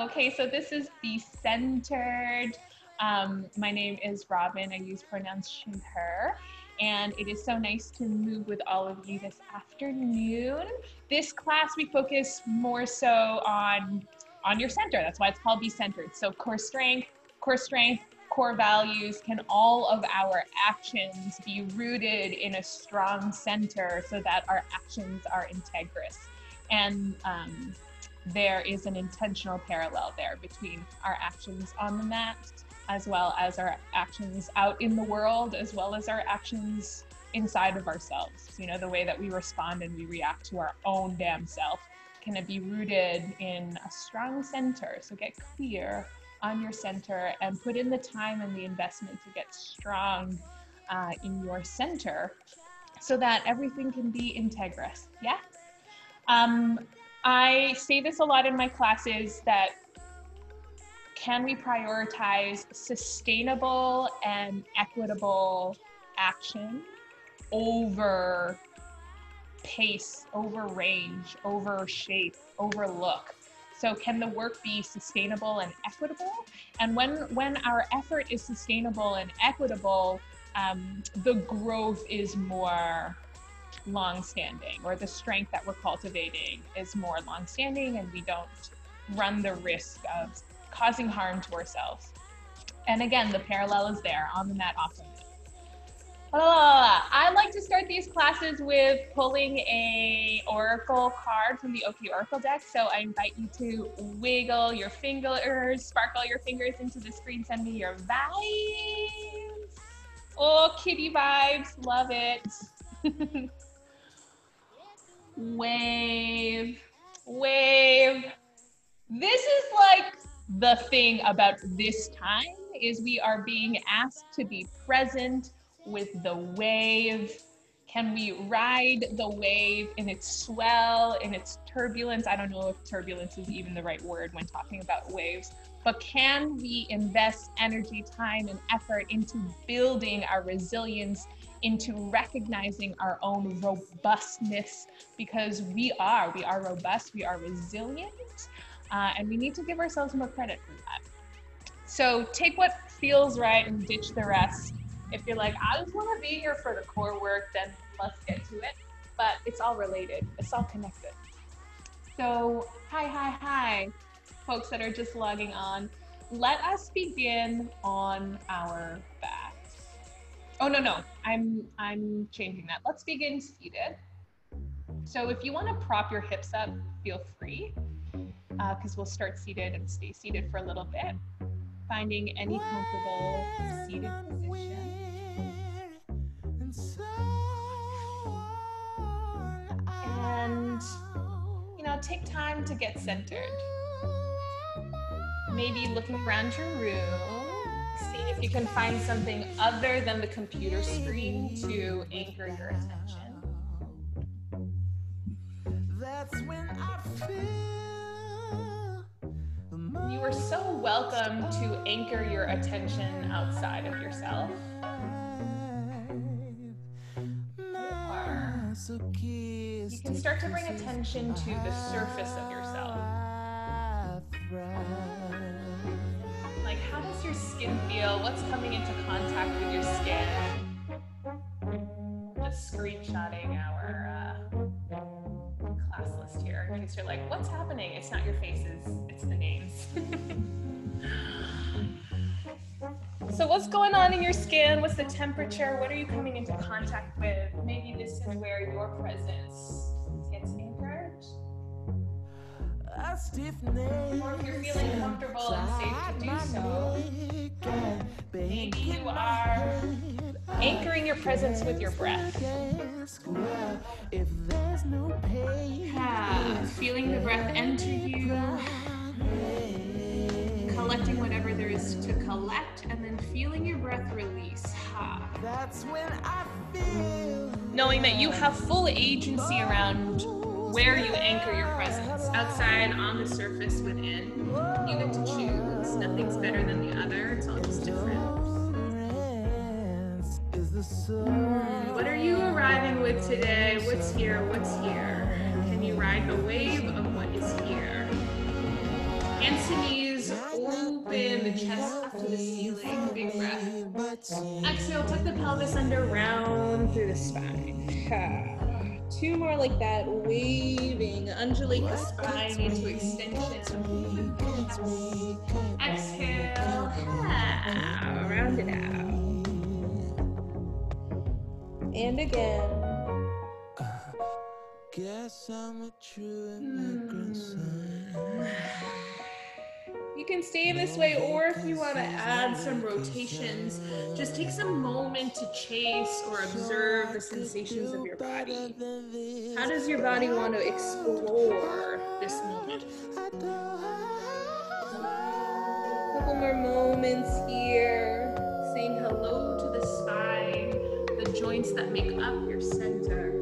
Okay, so this is Be Centered. My name is Robin. I use pronouns she, her. And it is so nice to move with all of you this afternoon. This class, we focus more so on your center. That's why it's called Be Centered. So core strength, core values. Can all of our actions be rooted in a strong center so that our actions are integrous? And there is an intentional parallel there between our actions on the mat, as well as our actions out in the world, as well as our actions inside of ourselves. You know, the way that we respond and we react to our own damn self. Can it be rooted in a strong center? So get clear on your center and put in the time and the investment to get strong in your center so that everything can be integrous. Yeah? I say this a lot in my classes that can we prioritize sustainable and equitable action over pace, over range, over shape, over look? So can the work be sustainable and equitable? And when our effort is sustainable and equitable, the growth is more long-standing, or the strength that we're cultivating is more long-standing, and we don't run the risk of causing harm to ourselves. And again, the parallel is there on the mat, off the mat. I like to start these classes with pulling a oracle card from the Oki Oracle deck. So I invite you to wiggle your fingers, sparkle your fingers into the screen, send me your vibes. Oh, kitty vibes, love it. Wave, wave. This is like the thing about this time, is we are being asked to be present with the wave. Can we ride the wave in its swell, in its turbulence? I don't know if turbulence is even the right word when talking about waves, but can we invest energy, time, and effort into building our resilience, into recognizing our own robustness, because we are robust, we are resilient, and we need to give ourselves more credit for that. So take what feels right and ditch the rest. If you're like, I just want to be here for the core work, then let's get to it. But it's all related, it's all connected. So hi, folks that are just logging on. Let us begin on our backs. Oh, no, I'm changing that. Let's begin seated. So if you want to prop your hips up, feel free, because we'll start seated and stay seated for a little bit. Finding any comfortable seated position. And, take time to get centered. Maybe looking around your room, seeing if you can find something other than the computer screen to anchor your attention. That's when I feel. You are so welcome to anchor your attention outside of yourself. You can start to bring attention to the surface of yourself. Like, how does your skin feel? What's coming into contact with your skin? Just screenshotting our class list here in case you're like, what's happening? It's not your faces, it's the names. So what's going on in your skin? What's the temperature? What are you coming into contact with? Maybe this is where your presence gets anchored. Or if you're feeling comfortable and safe to do so, maybe you are anchoring your presence with your breath. Feeling the breath enter you, collecting whatever there is to collect, and then feeling your breath release. That's when I feel. Knowing that you have full agency around where you anchor your presence, outside, on the surface, within. You get to choose. Nothing's better than the other. It's all just different. What are you arriving with today? What's here? What's here? Can you ride the wave of what is here? Hands to knees, open the chest up to the ceiling. Big breath. Exhale, tuck the pelvis under, round through the spine. 2 more like that, waving. Undulate the spine into extension. Exhale, round it out. And again. Guess I'm a true immigrant son. You can stay in this way, or if you want to add some rotations, just take some moment to chase or observe the sensations of your body. How does your body want to explore this moment? A couple more moments here, saying hello to the spine, the joints that make up your center.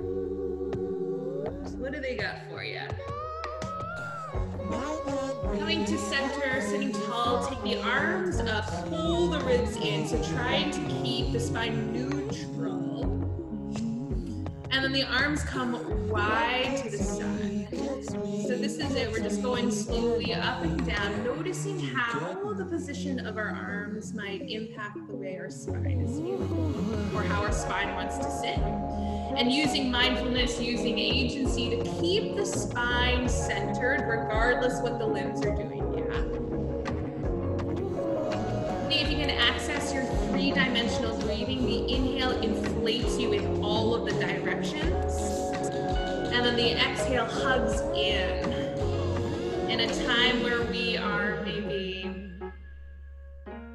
What do they got for you? Coming to center, sitting tall, take the arms up, pull the ribs in, so trying to keep the spine neutral. And then the arms come wide to the side. So this is it, we're just going slowly up and down, noticing how the position of our arms might impact the way our spine is feeling, or how our spine wants to sit. And using mindfulness, using agency to keep the spine centered regardless what the limbs are doing. See if you can access your 3-dimensional breathing. The inhale inflates you in all of the directions. And then the exhale hugs in a time where we are maybe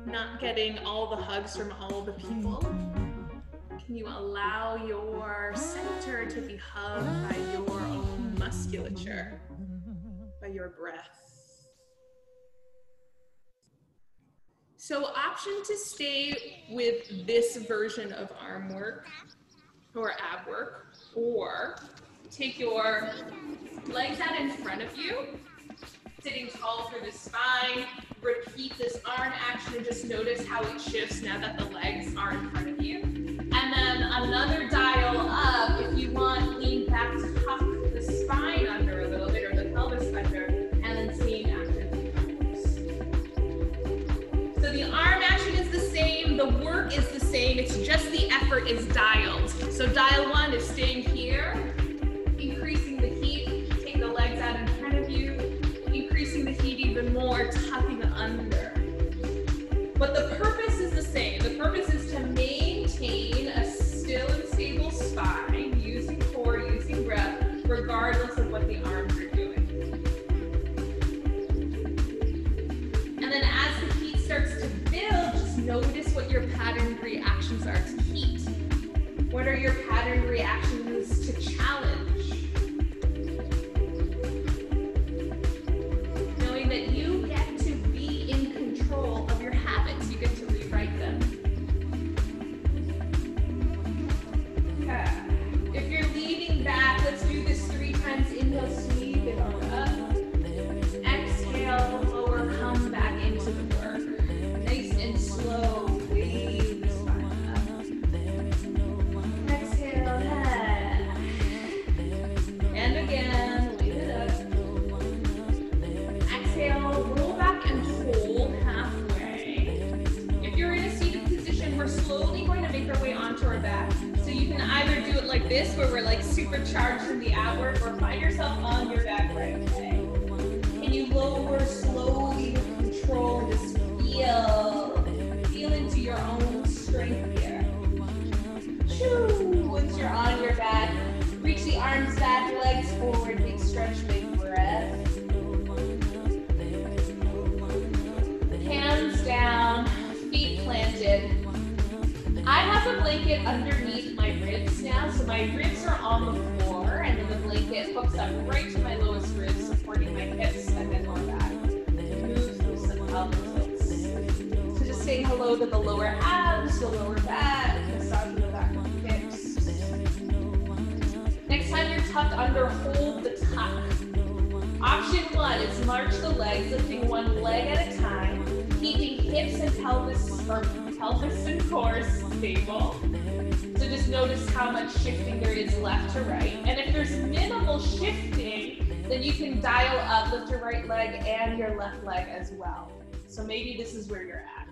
not getting all the hugs from all the people. Can you allow your center to be hugged by your own musculature, by your breath? So option to stay with this version of arm work or ab work, or take your legs out in front of you, sitting tall through the spine, repeat this arm action and just notice how it shifts now that the legs are in front of you. And then another dial up, if you want, lean back to tuck the spine under a little bit, or the pelvis under, and then same action. So the arm action is the same, the work is the same, it's just the effort is dialed. So dial 1 is staying here, increasing the heat, take the legs out in front of you, increasing the heat even more, tucking under. But the purpose is the same. The purpose is to maintain a still and stable spine, using core, using breath, regardless of what the arms are doing. And then as the heat starts to build, just notice what your patterned reactions are to heat. What are your patterned reactions to challenge? Knowing that you get to be in control of your habits, you get to rewrite them. Okay. If you're leaning back, let's do this 3 times. Inhale, sweep it on up. Exhale, lower, come back into the work. Nice and slow, wave the spine up. Exhale, and again, wave it up. Exhale, roll back and hold halfway. If you're in a seated position, we're slowly going to make our way onto our back. So you can either do it like this, where we're like supercharged in the ab work, or find yourself on your back right away. Can you lower slowly with control and just feel into your own strength here. Shoo, once you're on your back, reach the arms back, legs forward, big stretch, big breath. Hands down, feet planted. I have a blanket underneath my ribs now, so my ribs are on the floor, and then the blanket hooks up right to my lowest ribs, supporting my hips and then lower back. Move through some pelvic tilts. So just saying hello to the lower abs, the lower back, massaging the back of the hips. Next time you're tucked under, hold the tuck. Option 1 is march the legs, lifting one leg at a time, keeping hips and pelvis and core stable. So just notice how much shifting there is left to right. And if there's minimal shifting, then you can dial up, lift your right leg and your left leg as well. So maybe this is where you're at.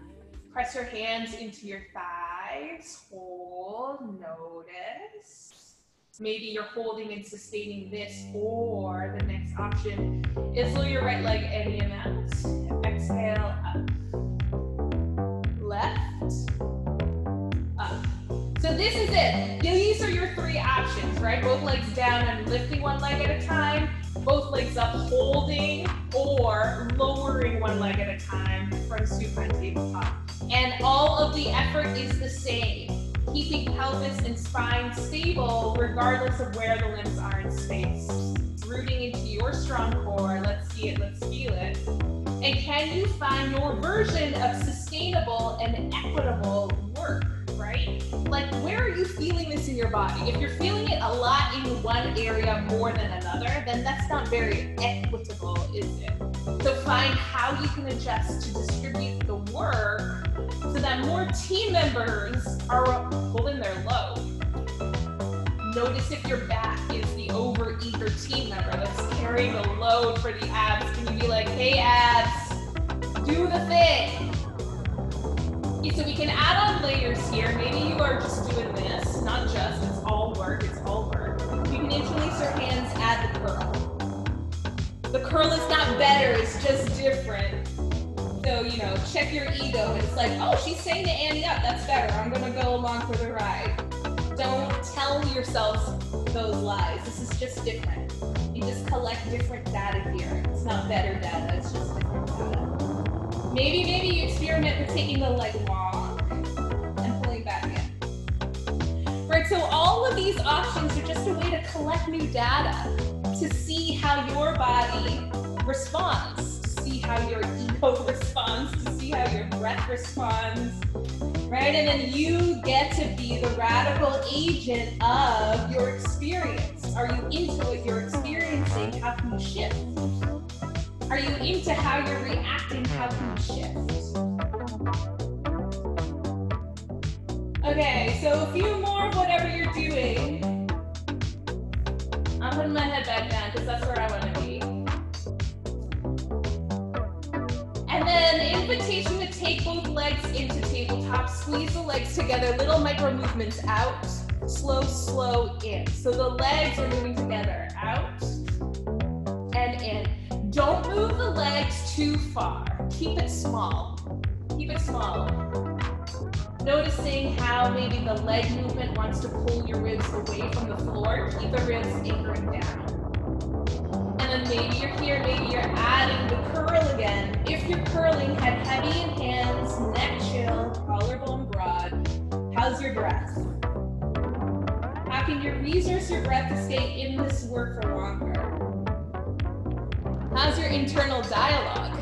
Press your hands into your thighs, hold, notice. Maybe you're holding and sustaining this, or the next option is lower your right leg any amount. Exhale, up. Left, up. So this is it. These are your three options, right? Both legs down and lifting one leg at a time, both legs up holding, or lowering one leg at a time from supine tabletop. And all of the effort is the same, keeping pelvis and spine stable regardless of where the limbs are in space. Rooting into your strong core, let's see it, let's feel it. And can you find your version of sustainable and equitable work, right? Like, where are you feeling this in your body? If you're feeling it a lot in one area more than another, then that's not very equitable, is it? So find how you can adjust to distribute the work so that more team members are holding their load. Notice if your back is the overeager team member that's carrying the load for the abs. Can you be like, hey abs, do the thing? Okay, so we can add on layers here. Maybe you are just doing this, not just, it's all work, it's all work. You can interlace your hands, add the curl. The curl is not better, it's just different. So, you know, check your ego. It's like, oh, she's saying to Annie up, that's better. I'm gonna go along for the ride. Don't tell yourselves those lies. This is just different. You just collect different data here. It's not better data, it's just different data. Maybe you experiment with taking the leg long and pulling back in. Right, so all of these options are just a way to collect new data, to see how your body responds, to see how your ego responds, to see how your breath responds, right? And then you get to be the radical agent of your experience. Are you into what you're experiencing? How can you shift? Are you into how you're reacting? How can you shift? Okay, so a few more of whatever you're doing. I'm putting my head back down because that's where I want to be. And then invitation to take both legs into tabletop, squeeze the legs together, little micro movements out, slow, slow in. So the legs are moving together, out and in. Don't move the legs too far. Keep it small. Keep it small. Noticing how maybe the leg movement wants to pull your ribs away from the floor. Keep the ribs anchoring down. And then maybe you're here, maybe you're adding the curl again. If you're curling, head heavy in hands, neck chill, collarbone broad. How's your breath? How can you resource your breath to stay in this work for longer? How's your internal dialogue?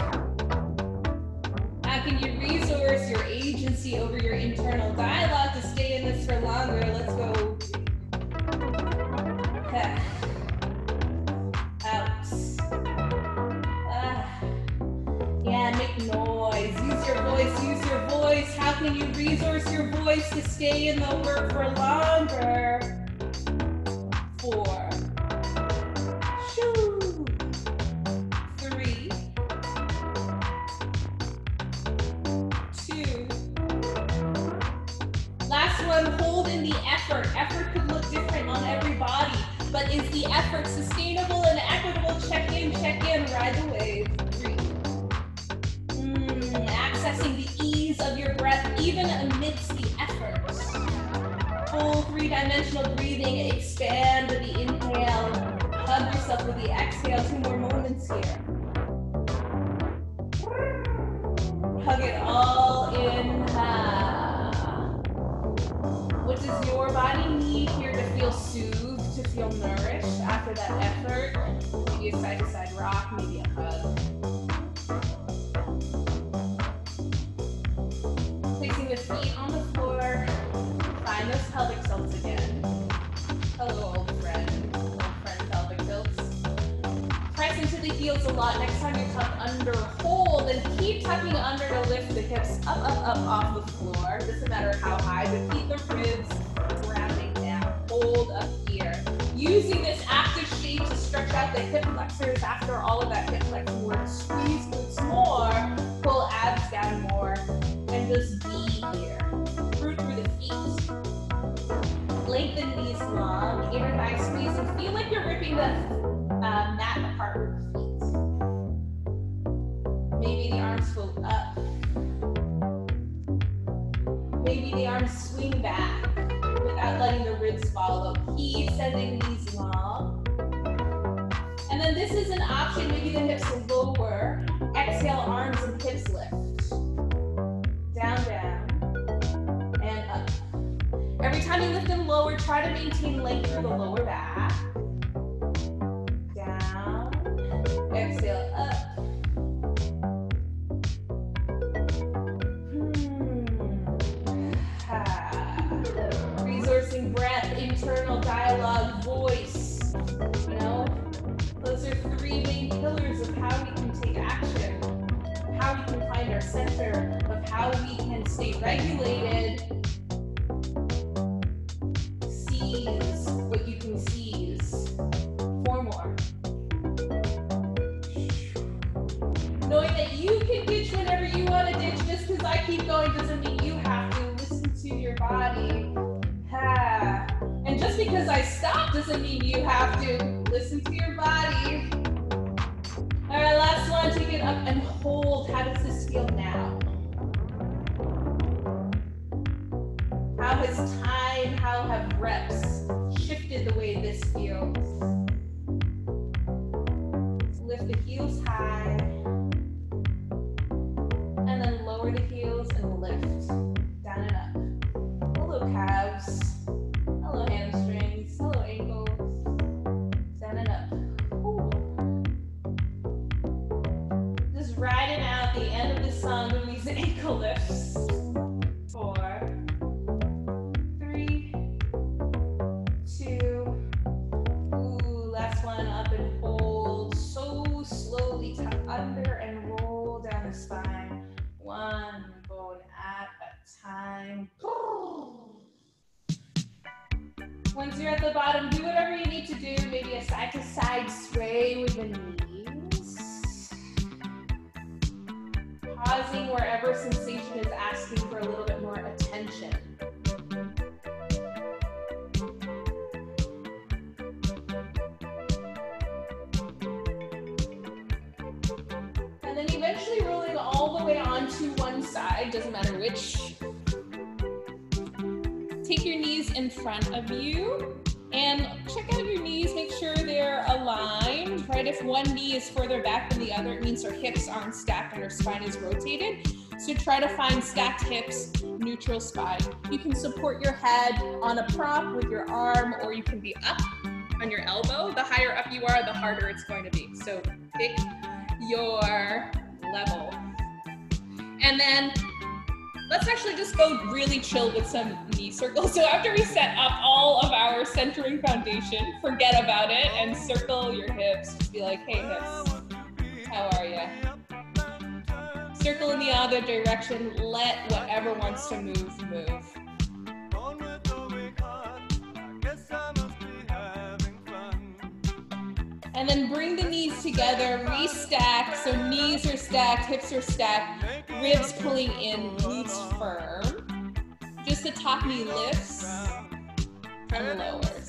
How can you resource your agency over your internal dialogue to stay in this for longer? Let's go. Okay. Out. Yeah, make noise. Use your voice, use your voice. How can you resource your voice to stay in the work for longer? 4. Shoo. 3. 2. Last one, hold in the effort. Effort could look different on every body, but is the effort sustainable and equitable? Check in, ride the wave. 3. Accessing the ease of your breath even amidst the effort. Full 3-dimensional breathing, expand with the inhale, hug yourself with the exhale. 2 more moments here. Hug it all in. What does your body need here to feel soothed, to feel nourished after that effort? Maybe a side-to-side rock, maybe a hug. Placing the feet on the floor, find those pelvic tilts again. Hello, old friend pelvic tilts. Press into the heels a lot. Next time you tuck under, hold, and keep tucking under to lift the hips up, off the floor. Doesn't matter how high, but keep the ribs grounding down. Hold up here. Using this active shape to stretch out out the hip flexors after all of that hip flexing work. Squeeze glutes more, pull abs down more, and just be here. Root through the feet. Lengthen knees long, inner thigh squeeze, and feel like you're ripping the mat apart with the feet. Maybe the arms float up. Maybe the arms swing back without letting the ribs follow. Keep sending knees long. And then this is an option, maybe the hips are lower. Exhale, arms and hips lift. Down, down, and up. Every time you lift and lower, try to maintain length through the lower back. Down, exhale, up. Resourcing breath, internal dialogue, voice. You know, those are three main pillars of how we can take action, how we can find our center, of how we can stay regulated. Seize what you can seize. 4 more. Knowing that you can ditch whenever you want to ditch, just because I keep going doesn't mean you have to. Listen to your body. And just because I stop doesn't mean you have to. Listen to your body. All right, last one. Take it up and hold. How does this feel now? How has time, how have reps shifted the way this feels? Lift the heels high. And then lower the heels and lift. Down and up. Hello, calves. Hello, hamstrings. Hello, ankles. Down and up. Ooh. Just riding out the end of the song with these ankle lifts. 4, 3, 2. Ooh, last one, up and hold. So slowly tuck under and roll down the spine. 1 bone at a time. Once you're at the bottom, do whatever you need to do. Maybe a side-to-side sway with the knees. Pausing wherever sensation is asking for a little bit more attention. And then eventually rolling all the way onto one side, doesn't matter which. Take your knees in front of you and check out your knees, make sure they're aligned, right? If one knee is further back than the other, it means our hips aren't stacked and our spine is rotated. So try to find stacked hips, neutral spine. You can support your head on a prop with your arm, or you can be up on your elbow. The higher up you are, the harder it's going to be. So pick your level. And then let's actually just go really chill with some knee circles. So after we set up all of our centering foundation, forget about it and circle your hips. Just be like, hey hips, how are you? Circle in the other direction. Let whatever wants to move, move. And then bring the knees together, restack. So knees are stacked, hips are stacked, ribs pulling in, glutes firm. Just the top knee lifts and lowers.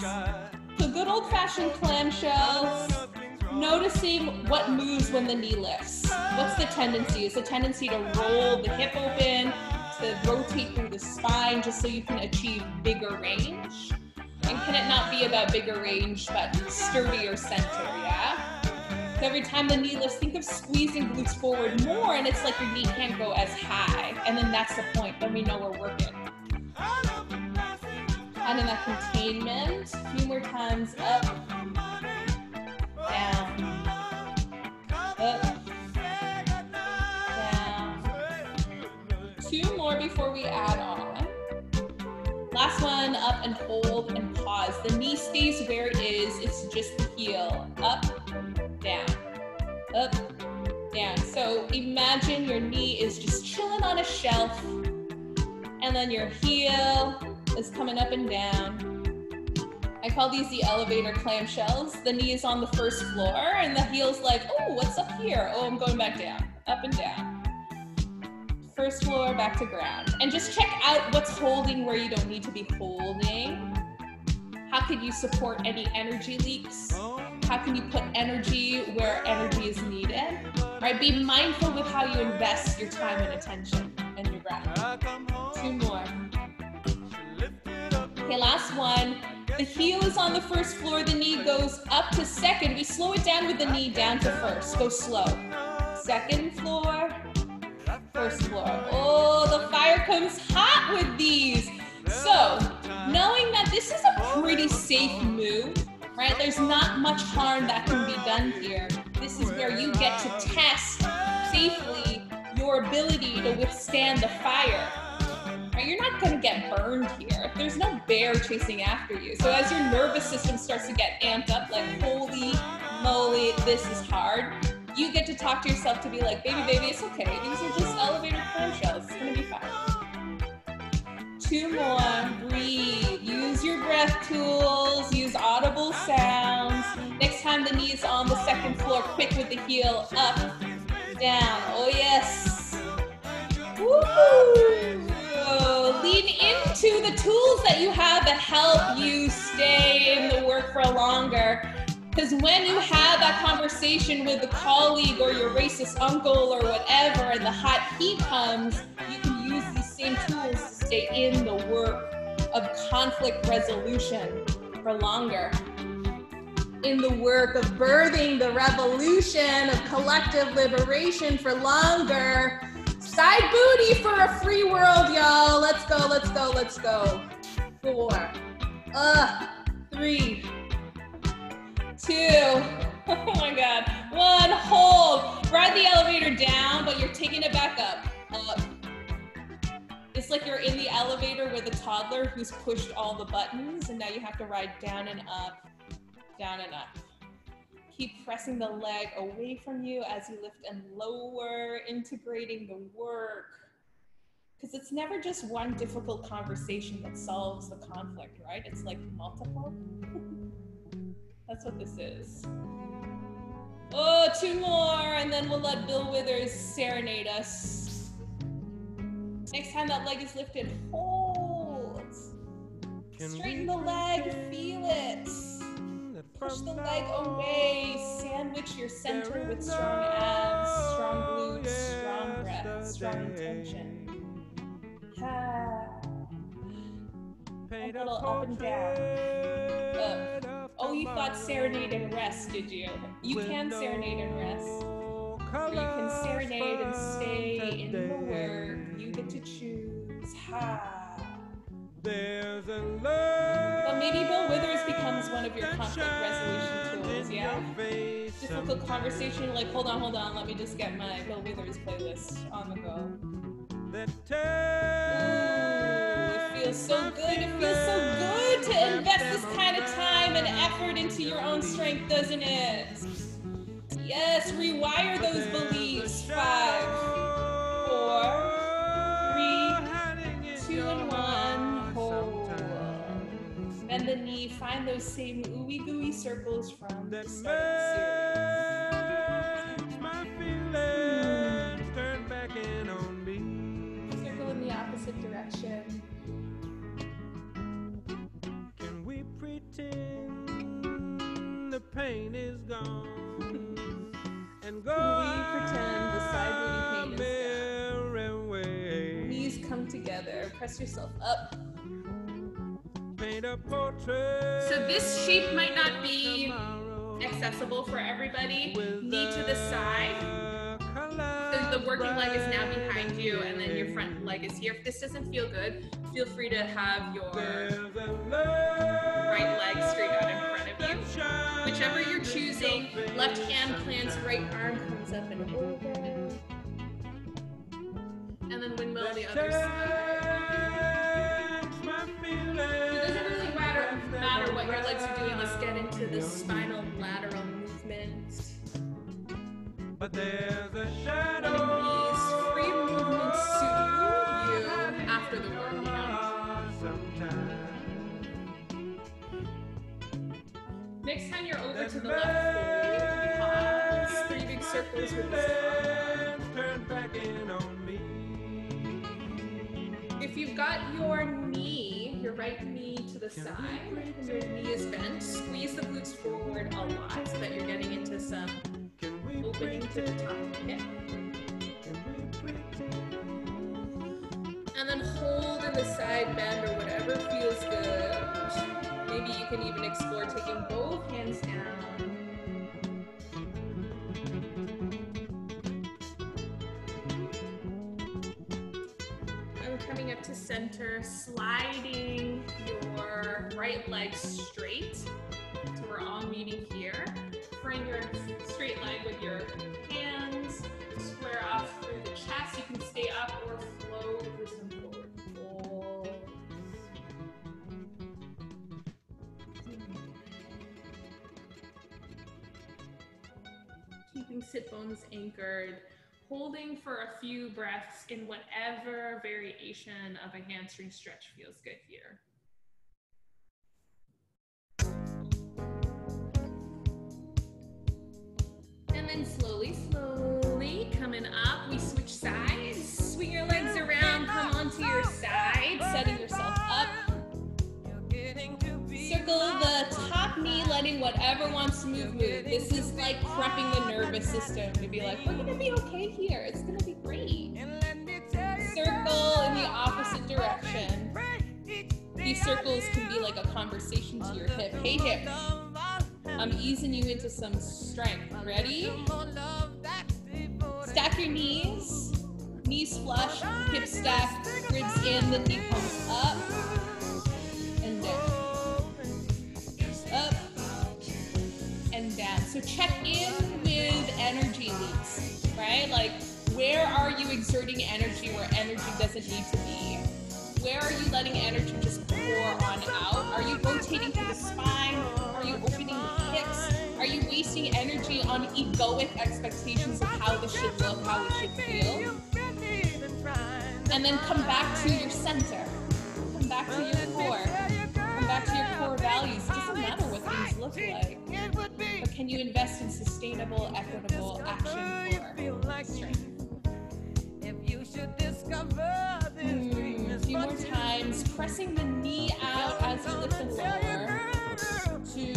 So good old-fashioned clamshells, noticing what moves when the knee lifts. What's the tendency? Is the tendency to roll the hip open, to rotate through the spine just so you can achieve bigger range? And can it not be about bigger range, but sturdier center, yeah? So every time the knee lifts, think of squeezing glutes forward more, and it's like your knee can't go as high. And then that's the point, then we know we're working. And in that containment, a few more times, up, down, up, down. 2 more before we add on. Last one, up and hold and pause. The knee stays where it is. It's just the heel. Up, down, up, down. So imagine your knee is just chilling on a shelf, and then your heel is coming up and down. I call these the elevator clamshells. The knee is on the first floor and the heel's like, oh, what's up here? Oh, I'm going back down, up and down. First floor, back to ground. And just check out what's holding where you don't need to be holding. How could you support any energy leaks? How can you put energy where energy is needed? Right? Be mindful with how you invest your time and attention and your breath. 2 more. Okay, last one. The heel is on the first floor, the knee goes up to second. We slow it down with the knee down to first. Go slow. Second floor, first floor. Oh, the fire comes hot with these. So, knowing that this is a pretty safe move, right? There's not much harm that can be done here. This is where you get to test safely your ability to withstand the fire. Right? You're not gonna get burned here. There's no bear chasing after you. So as your nervous system starts to get amped up, like, holy moly, this is hard, you get to talk to yourself to be like, baby, it's okay. These are just elevator clamshells. It's gonna be fine. 2 more, breathe. Use your breath tools, use audible sounds. Next time the knee is on the second floor, quick with the heel, up, down. Oh yes. Woo! Lean into the tools that you have that help you stay in the work for longer. Because when you have that conversation with a colleague or your racist uncle or whatever, and the hot heat comes, you can use these same tools to stay in the work of conflict resolution for longer. In the work of birthing the revolution of collective liberation for longer. Side booty for a free world, y'all. Let's go, let's go, let's go. 4, 3, 2, oh my God, 1, hold. Ride the elevator down, but you're taking it back up. It's like you're in the elevator with a toddler who's pushed all the buttons, and now you have to ride down and up, down and up. Keep pressing the leg away from you as you lift and lower, integrating the work. Because it's never just one difficult conversation that solves the conflict, right? It's like multiple. That's what this is. Oh, 2 more, and then we'll let Bill Withers serenade us. Next time that leg is lifted, hold. Straighten the leg, feel it. Push the leg away, sandwich your center with strong abs, strong glutes, strong breath, strong intention. A little up and down. Up. Oh, you thought serenade and rest, did you? You can serenade and rest. Or you can serenade and stay in the work. You get to choose. But maybe Bill Withers becomes one of your conflict resolution tools, yeah? Difficult conversation, like, hold on, let me just get my Bill Withers playlist on the go. Ooh, it feels so good. It feels so good to invest this kind of time and effort into your own strength, doesn't it? Yes, rewire those beliefs. 5, 4, 3, 2, and 1. Hold. Bend the knee. Find those same ooey gooey circles from the start of the series. Circle in the opposite direction. Can we pretend the pain is gone? And go Can we pretend the side booty pain is gone? Knees come together. Press yourself up. So this shape might not be accessible for everybody. Knee to the side. So the working leg is now behind you, and then your front leg is here. If this doesn't feel good, feel free to have your right leg straight out in front of you. Whichever you're choosing, left hand plants, right arm comes up and over. And then windmill on the other side. It doesn't really matter what your legs are doing. Let's get into the spinal lateral movement. But there's a shadow. These free movements suit you after the workout. toes with this arm. Turn back in on me. If you've got your knee, your right knee to the side, and your knee is bent, squeeze the glutes forward a lot so that you're getting into some opening to the top of the hip. And then hold in the side bend or whatever feels good. Maybe you can even explore taking both hands down. And coming up to center, sliding your right leg straight. So we're all meeting here. Frame your straight leg with your hands. Square off through the chest. You can stay up or float through some forward folds. Keeping sit bones anchored. Holding for a few breaths in whatever variation of a hamstring stretch feels good here. And then slowly, slowly coming up, we switch sides. Swing your legs around, come onto your side, setting yourself up. Circle the top knee, letting whatever wants to move, move. This is like prepping the nervous system to be like, we're gonna be okay here. It's gonna be great. Circle in the opposite direction. These circles can be like a conversation to your hip. Hey hip, I'm easing you into some strength. Ready? Stack your knees. Knees flush, hips stack, ribs in, the knee comes up and down. Up and down. So check in with energy leaks, right? Like, where are you exerting energy where energy doesn't need to be? Where are you letting energy just pour on out? Are you rotating through the spine? Are you opening the hips? Are you wasting energy on egoic expectations of how this should look, how it should feel? And then come back to your center. Come back to your core. Come back to your core values. It doesn't matter what things look like. But can you invest in sustainable, equitable action for strength? A few more times. Pressing the knee out as you lift and lower. 2.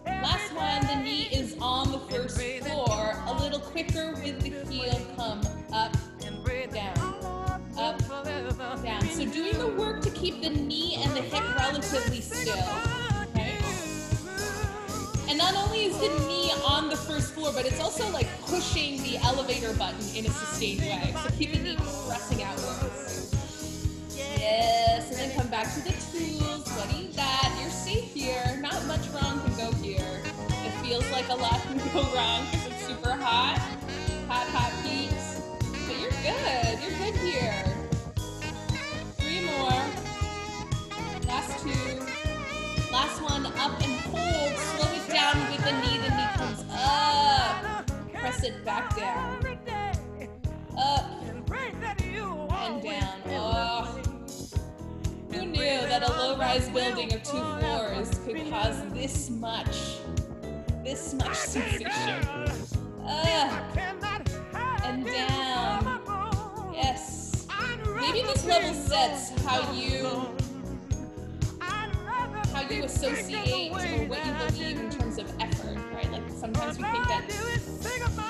Last one, the knee is on the first floor. A little quicker with the heel. Come up, down, up, down. So doing the work to keep the knee and the hip relatively still. Okay? And not only is the knee on the first floor, but it's also like pushing the elevator button in a sustained way. So keep the knee pressing outwards. Yes, and then come back to the tools. What do you got? You're safe here. Not much wrong can go here. It feels like a lot can go wrong because it's super hot. Hot, hot peaks. But you're good. You're good here. 3 more. Last 2. Last one. Up and hold. Slow it down with the knee. The knee comes up. Press it back down. Up and down. Oh. Who knew that a low-rise building of 2 floors could cause this much sensation? And down. Yes. Maybe this level sets how you associate or what you believe in terms of effort, right? Like sometimes we think that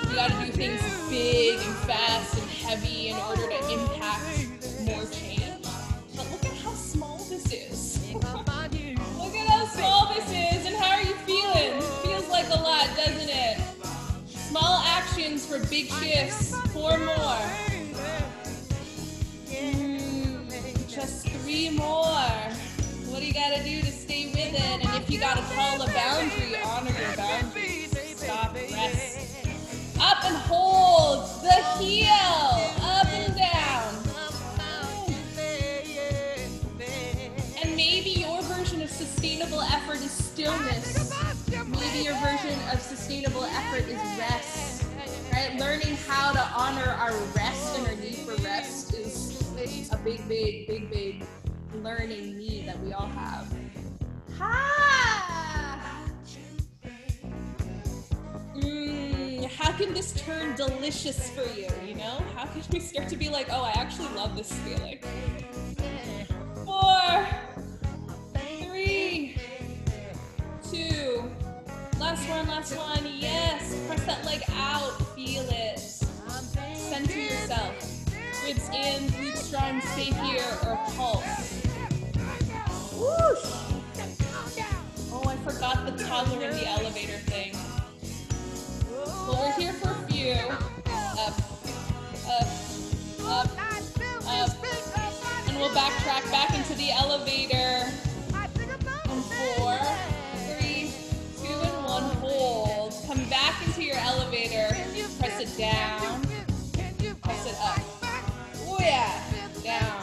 you gotta do things big and fast and heavy in order to impact more change. But look at how small this is. Look at how small this is, and how are you feeling? Feels like a lot, doesn't it? Small actions for big shifts. 4 more. Just 3 more. What do you gotta do to stay with it? And if you gotta call a boundary, honor your boundaries. Stop, rest. Up and hold the heel. Up and down. And maybe your version of sustainable effort is stillness. Maybe your version of sustainable effort is rest. Right? Learning how to honor our rest and our need for rest is a big learning need that we all have. Ha! can this turn delicious for you, you know? How can we start to be like, oh, I actually love this feeling? 4, 3, 2, last one, yes. Press that leg out, feel it. Center yourself. Ribs in, glutes strong, stay here, or pulse. Whoosh. Oh, I forgot the toddler in the elevator thing. Well, we're here for a few. Up, up, up, up. And we'll backtrack back into the elevator. And 4, 3, 2, and 1, hold. Come back into your elevator. Press it down. Press it up. Oh yeah, down.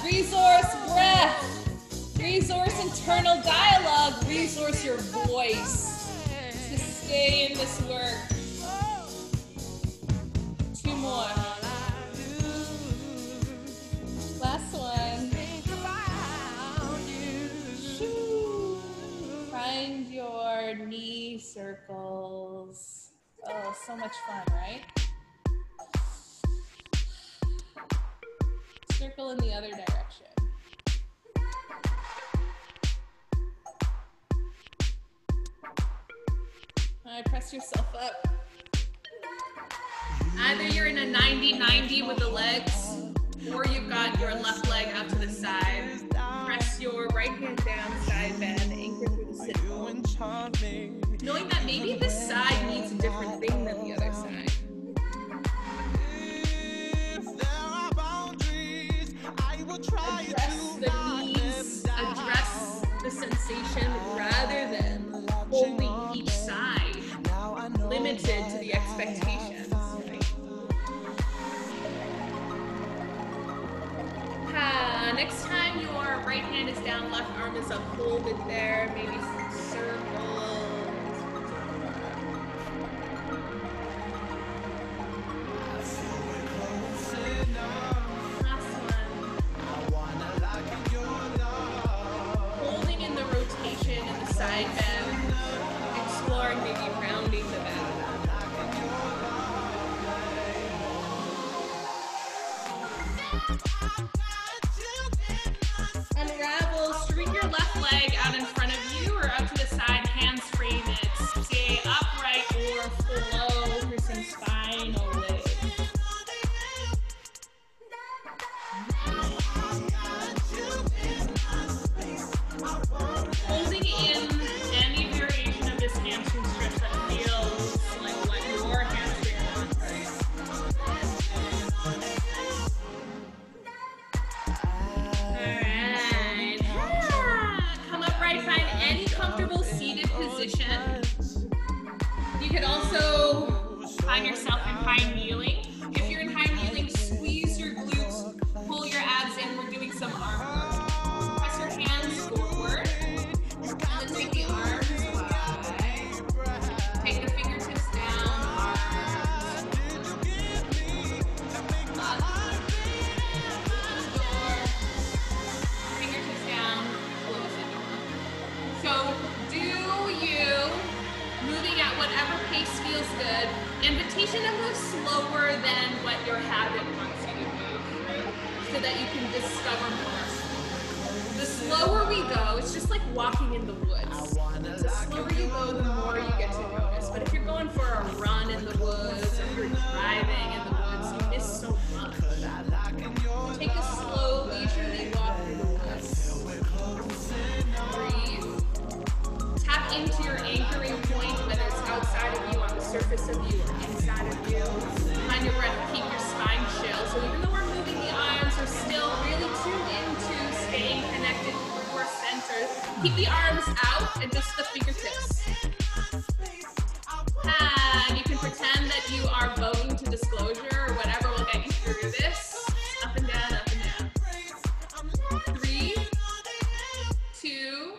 Resource breath. Resource internal dialogue. Resource your voice to stay in this work. 2 more. Last one. Find your knee circles. Oh, so much fun, right? Circle in the other direction. All right, press yourself up. Either you're in a 90-90 with the legs, or you've got your left leg out to the side. Press your right hand down, side bend, anchor through the sit bone. Knowing that maybe this side needs a different thing than the other side. Address the needs, address the sensation rather than holding each side limited to the expectations. Right? Next time your right hand is down, left arm is up, hold it there, maybe circle. Side bend, exploring maybe rounding the back. Unravel, straighten your left leg out in front of you or out to the side, hands frame it. Stay upright or flow through some spinal lift. Holding in any variation of this hamstring stretch that feels like what your hamstring wants. Alright. Come upright, find any comfortable seated position. You could also find yourself in high kneeling. If you're in high kneeling, squeeze your glutes, pull your abs in. We're doing some arm work. Press your hands forward. Take the arms wide. Take the fingertips down. Arms. Up. Door. Fingertips down. Close the door. So do you, moving at whatever pace feels good. Invitation to move slower than what your habit wants you to move, so that you can discover more. The slower we go, it's just like walking in the woods. The slower you go, the more you get to notice. But if you're going for a run in the woods, or you're driving in the woods, you miss so much. Take a slow, leisurely walk through the woods. Breathe. Tap into your anchoring point, whether it's outside of you, on the surface of you, or inside of you. Find your breath, keep your spine chill. So even though we're moving the arms, we're still really tuned into staying connected to your center. Keep the arms out and just the fingertips. And you can pretend that you are voting to disclosure or whatever will get you through this. Up and down, up and down. 3, 2,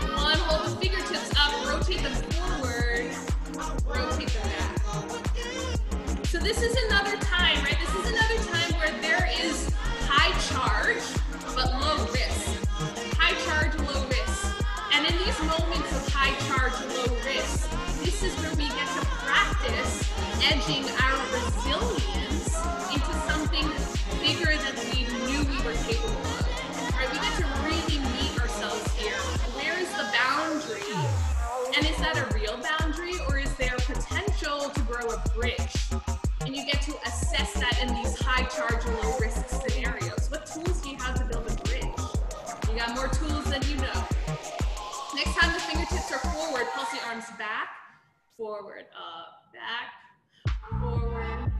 1. Hold the fingertips up, rotate them forward, rotate them back. So this is another time, right? This is another time where there is high charge, but low risk. High charge, low risk. And in these moments of high charge, low risk, we get to practice edging our resilience into something bigger than we knew we were capable of. Right? We get to really meet ourselves here. Where is the boundary? And is that a real boundary, or is there potential to grow a bridge? And you get to assess that in these high charge and low risk scenarios. What tools do you have to build a bridge? You got more tools than you know. Next time the fingertips are forward, pulse the arms back, forward, up, back, forward.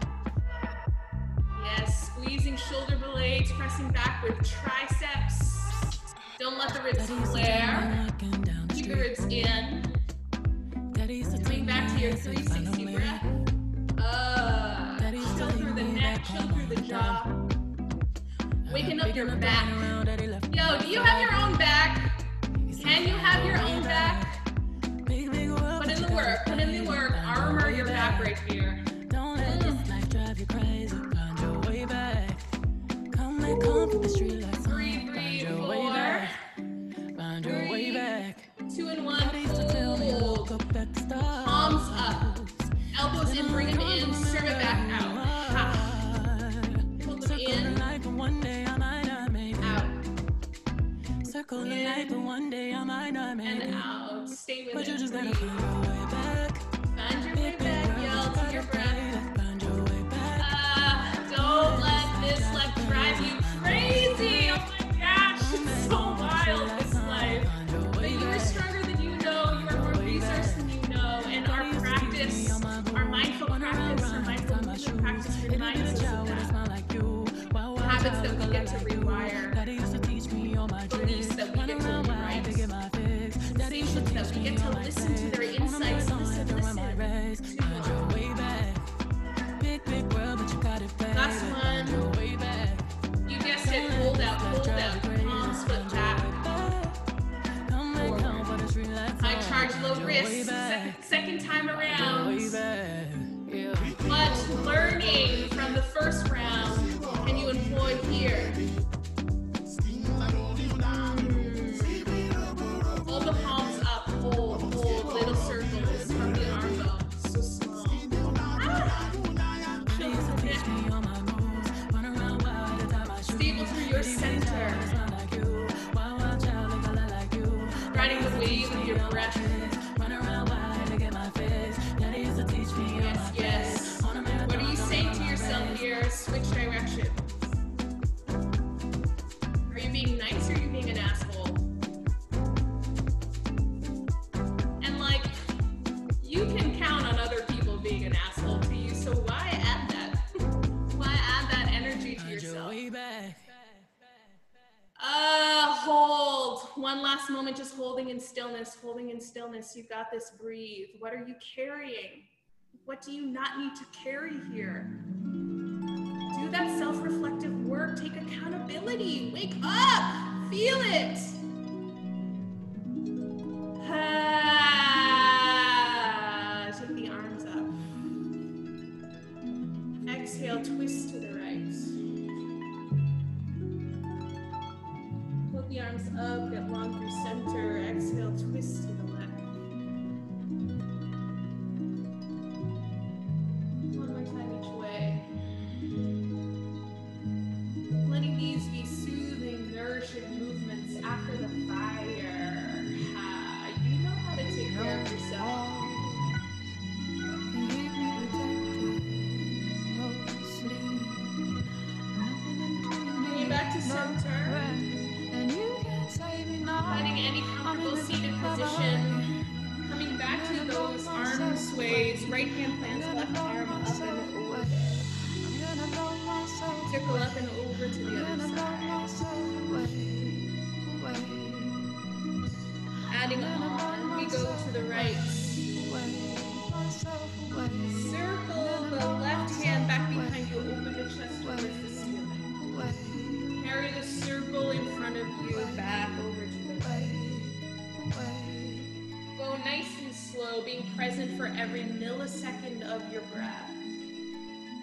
Yes, squeezing shoulder blades, pressing back with triceps. Don't let the ribs flare. Keep the ribs in. Coming back to your 360 breath. Chill through the neck, chill through the jaw. Waking up your back. Yo, do you have your own back? Can you have your own back? Put in the work, put in the work. Armor your back right here. Don't let this life drive you crazy. Find your way back. Come and come from the street like 3, 3, 4. Find your way back. 2 and 1. Hold. Palms up. Elbows in, bring them in. Serve it back out. Ha. Pull them in. Out. Circle the light, but one day I might not make And it. out. Stay with But you it. just gotta Breathe. find your way back. Find your way back, y'all. Take your breath. Find your way back. Don't let this life drive you crazy. Oh my gosh, it's so wild, this life. But you are stronger than you know. You are more resourced than you know. And our practice, our mindful practice, our mindful movement practice reminds us of that. Habits that we get to rewire. Beliefs that we get to rewrite. Decisions that we get to listen to their insights. Listen to them. Last one. You guessed it. Hold out, hold out. Palms foot back. High charge, low risk. Second time around. Much learning from the first round can you employ here? Hold the palms up. Hold, hold. Little circles from the arm bones. So small. Stable through your center. Riding the wave of your breath. Yes, yes. What are you saying to yourself here? Switch direction. Are you being nice or are you being an asshole? And like, you can count on other people being an asshole to you, so why add that? Why add that energy to yourself? Hold. One last moment, just holding in stillness, holding in stillness. You got this, breathe. What are you carrying? What do you not need to carry here? Do that self-reflective work. Take accountability. Wake up. Feel it. Take the arms up. Exhale, twist to the right. Pull the arms up, get long through center. Exhale, twist to the left. One more time each way. Letting these be soothing, nourishing movements after the fire. You know how to take care of yourself. Bring it back to center. Finding any comfortable seated position. Coming back to those arm sways. Right hand plants, left arm up and over. Circle up and over to the other side. Adding on, we go to the right. Circle the left hand back behind you, open the chest towards the ceiling. Carry the circle in front of you, back over to the right. Go nice and slow, being present for every millisecond of your breath.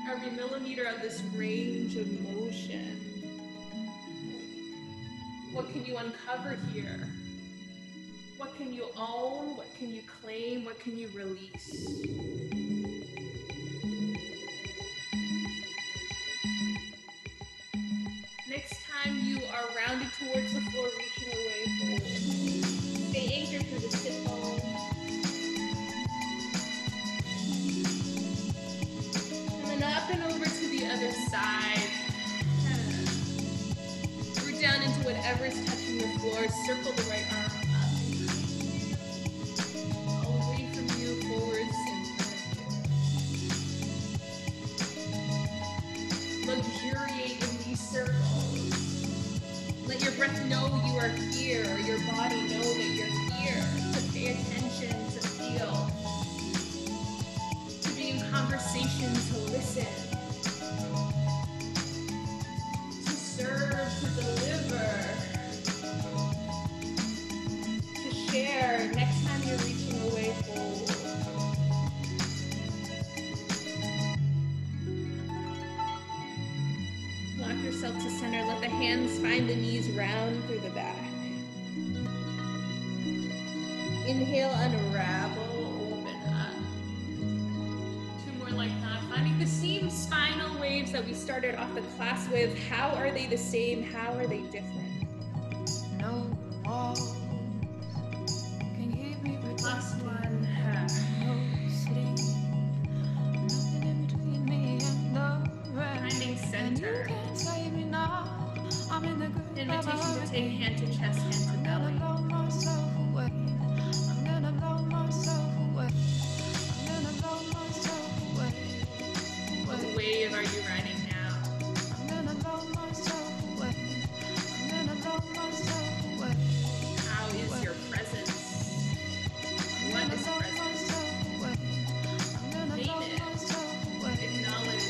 Every millimeter of this range of motion. What can you uncover here? What can you own? What can you claim? What can you release? Next time you are rounded towards the floor, reaching away forward. Stay anchored through the sit bone. And then up and over to the other side. Root down into whatever is touching the floor. Circle the right arm up. Away from you, forwards and front. Luxuriate in these circles. Let your breath know you are here. Your body know that you're here. To pay attention, to feel. To be in conversation, to listen. To serve, to deliver. To share next time you're reaching away forward. Lock yourself to center. Let the hands find the knees round through the back. Inhale, unravel, open up. Two more like that. Finding the same spinal waves that we started off the class with. How are they the same? How are they different? No walls can keep me Last protected. one. No sleep, nothing in between me and the rest. Finding And you center. can't save me now. I'm in the grip of Invitation to take everything. hand to chest, hand to I'm gonna belly. blow myself away. I'm gonna blow myself away. I'm gonna blow myself away. What wave are you riding now? I'm gonna blow myself away. I'm gonna blow myself away. How is your presence? What is presence? Name it. Acknowledge.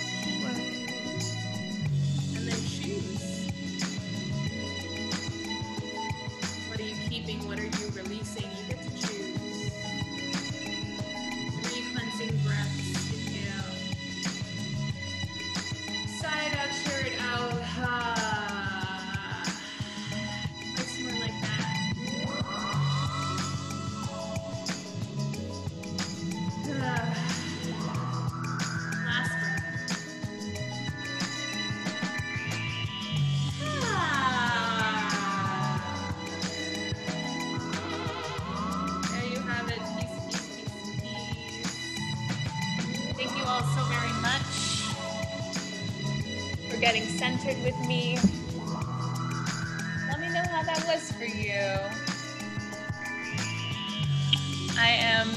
And then choose. What are you keeping? What are you releasing? You get to choose. 3 cleansing breaths. Inhale. Side out, share it out. Nice one like that. Last breath. There you have it. Peace, peace, peace, peace. Thank you all so very much for getting centered with me. Let me know how that was for you. I am